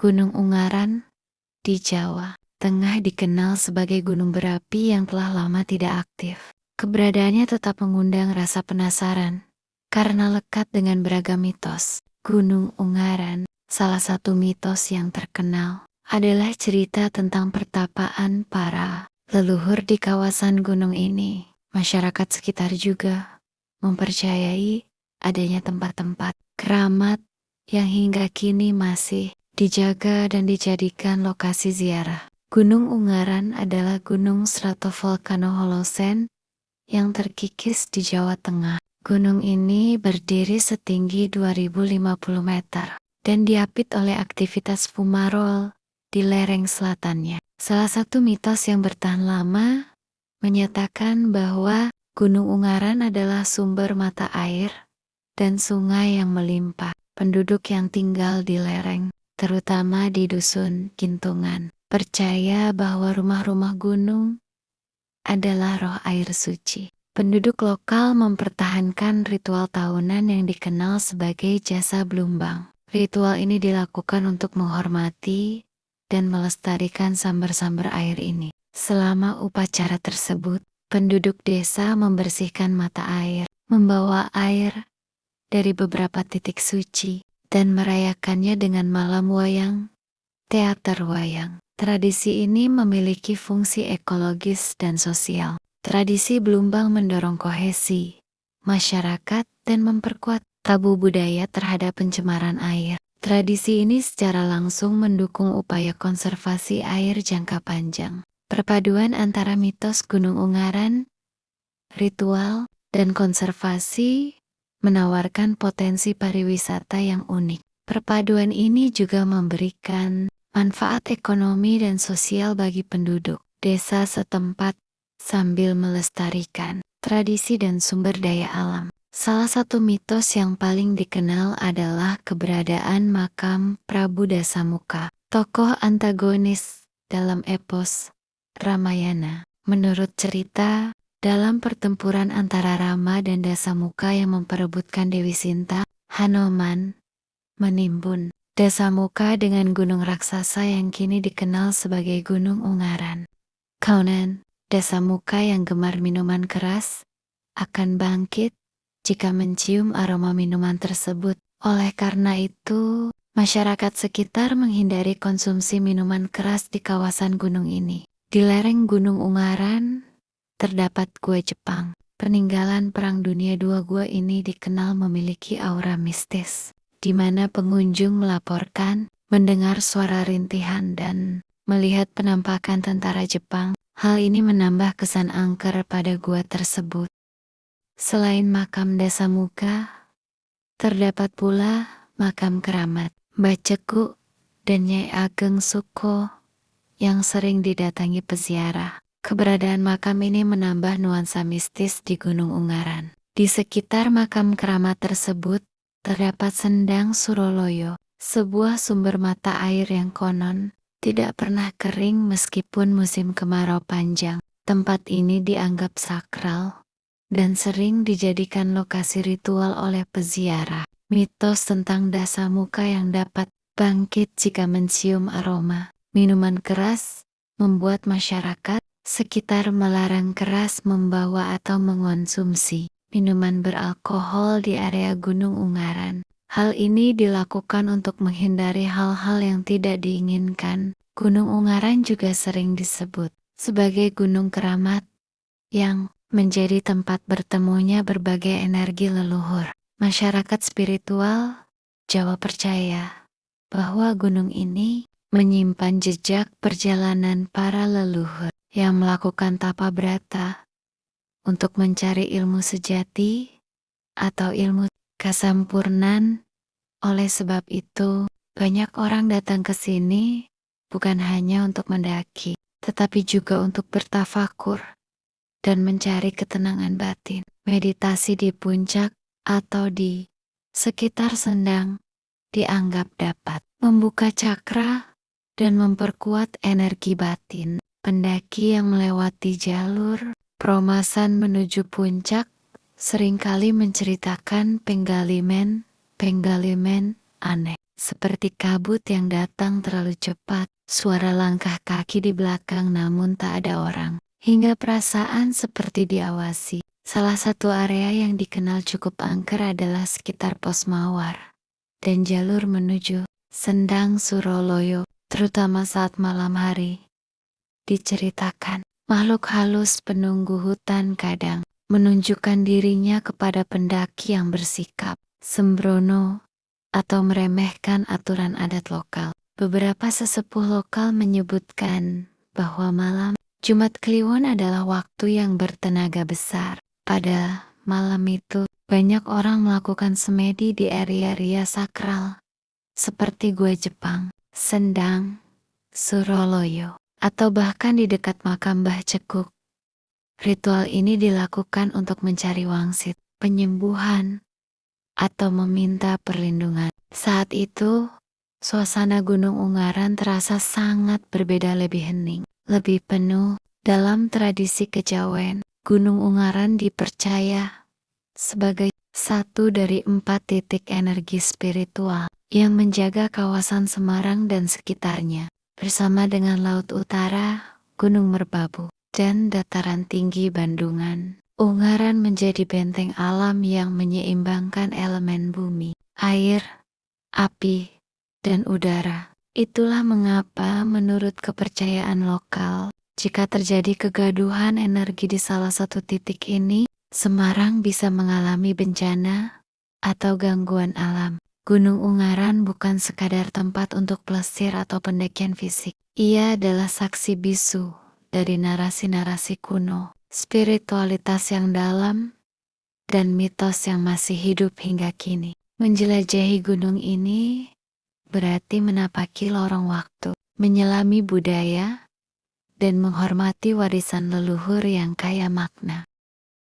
Gunung Ungaran di Jawa Tengah dikenal sebagai gunung berapi yang telah lama tidak aktif. Keberadaannya tetap mengundang rasa penasaran karena lekat dengan beragam mitos. Gunung Ungaran, salah satu mitos yang terkenal, adalah cerita tentang pertapaan para leluhur di kawasan gunung ini. Masyarakat sekitar juga mempercayai adanya tempat-tempat keramat yang hingga kini masih dijaga dan dijadikan lokasi ziarah. Gunung Ungaran adalah gunung stratovolcano Holocene yang terkikis di Jawa Tengah. Gunung ini berdiri setinggi 2050 meter dan diapit oleh aktivitas fumarole di lereng selatannya. Salah satu mitos yang bertahan lama menyatakan bahwa Gunung Ungaran adalah sumber mata air dan sungai yang melimpah. Penduduk yang tinggal di lereng, terutama di dusun Kintungan, percaya bahwa rumah-rumah gunung adalah roh air suci. Penduduk lokal mempertahankan ritual tahunan yang dikenal sebagai Jasa Blumbang. Ritual ini dilakukan untuk menghormati dan melestarikan sumber-sumber air ini. Selama upacara tersebut, penduduk desa membersihkan mata air, membawa air dari beberapa titik suci, dan merayakannya dengan malam wayang, teater wayang. Tradisi ini memiliki fungsi ekologis dan sosial. Tradisi Blumbang mendorong kohesi masyarakat dan memperkuat tabu budaya terhadap pencemaran air. Tradisi ini secara langsung mendukung upaya konservasi air jangka panjang. Perpaduan antara mitos Gunung Ungaran, ritual, dan konservasi menawarkan potensi pariwisata yang unik. Perpaduan ini juga memberikan manfaat ekonomi dan sosial bagi penduduk desa setempat sambil melestarikan tradisi dan sumber daya alam. Salah satu mitos yang paling dikenal adalah keberadaan makam Prabu Dasamuka, tokoh antagonis dalam epos Ramayana. Menurut cerita, dalam pertempuran antara Rama dan Dasamuka yang memperebutkan Dewi Sinta, Hanoman menimbun Dasamuka dengan gunung raksasa yang kini dikenal sebagai Gunung Ungaran. Konon, Dasamuka yang gemar minuman keras akan bangkit jika mencium aroma minuman tersebut. Oleh karena itu, masyarakat sekitar menghindari konsumsi minuman keras di kawasan gunung ini. Di lereng Gunung Ungaran terdapat Gua Jepang. Peninggalan Perang Dunia II. Gua ini dikenal memiliki aura mistis, di mana pengunjung melaporkan mendengar suara rintihan dan melihat penampakan tentara Jepang. Hal ini menambah kesan angker pada gua tersebut. Selain makam Dasamuka, terdapat pula makam keramat Mbah Ceku dan Nyai Ageng Suko yang sering didatangi peziarah. Keberadaan makam ini menambah nuansa mistis di Gunung Ungaran. Di sekitar makam keramat tersebut, terdapat Sendang Suroloyo, sebuah sumber mata air yang konon tidak pernah kering meskipun musim kemarau panjang. Tempat ini dianggap sakral dan sering dijadikan lokasi ritual oleh peziarah. Mitos tentang Dasamuka yang dapat bangkit jika mencium aroma minuman keras membuat masyarakat sekitar melarang keras membawa atau mengonsumsi minuman beralkohol di area Gunung Ungaran. Hal ini dilakukan untuk menghindari hal-hal yang tidak diinginkan. Gunung Ungaran juga sering disebut sebagai gunung keramat yang menjadi tempat bertemunya berbagai energi leluhur. Masyarakat spiritual Jawa percaya bahwa gunung ini menyimpan jejak perjalanan para leluhur yang melakukan tapa brata untuk mencari ilmu sejati atau ilmu kesampurnan. Oleh sebab itu, banyak orang datang ke sini bukan hanya untuk mendaki, tetapi juga untuk bertafakur dan mencari ketenangan batin. Meditasi di puncak atau di sekitar Sendang dianggap dapat membuka cakra dan memperkuat energi batin. Pendaki yang melewati jalur peromasan menuju puncak seringkali menceritakan penggalian aneh seperti kabut yang datang terlalu cepat, suara langkah kaki di belakang namun tak ada orang, hingga perasaan seperti diawasi. Salah satu area yang dikenal cukup angker adalah sekitar Pos Mawar dan jalur menuju Sendang Suroloyo, terutama saat malam hari. Diceritakan, makhluk halus penunggu hutan kadang menunjukkan dirinya kepada pendaki yang bersikap sembrono atau meremehkan aturan adat lokal. Beberapa sesepuh lokal menyebutkan bahwa malam Jumat Kliwon adalah waktu yang bertenaga besar. Pada malam itu, banyak orang melakukan semedi di area-area sakral, seperti Gua Jepang, Sendang, Suroloyo, atau bahkan di dekat makam Mbah Cekuk. Ritual ini dilakukan untuk mencari wangsit, penyembuhan, atau meminta perlindungan. Saat itu, suasana Gunung Ungaran terasa sangat berbeda, lebih hening, lebih penuh. Dalam tradisi kejawen, Gunung Ungaran dipercaya sebagai satu dari 4 titik energi spiritual yang menjaga kawasan Semarang dan sekitarnya, bersama dengan Laut Utara, Gunung Merbabu, dan dataran tinggi Bandungan. Ungaran menjadi benteng alam yang menyeimbangkan elemen bumi, air, api, dan udara. Itulah mengapa menurut kepercayaan lokal, jika terjadi kegaduhan energi di salah satu titik ini, Semarang bisa mengalami bencana atau gangguan alam. Gunung Ungaran bukan sekadar tempat untuk plesir atau pendakian fisik. Ia adalah saksi bisu dari narasi-narasi kuno, spiritualitas yang dalam, dan mitos yang masih hidup hingga kini. Menjelajahi gunung ini berarti menapaki lorong waktu, menyelami budaya, dan menghormati warisan leluhur yang kaya makna.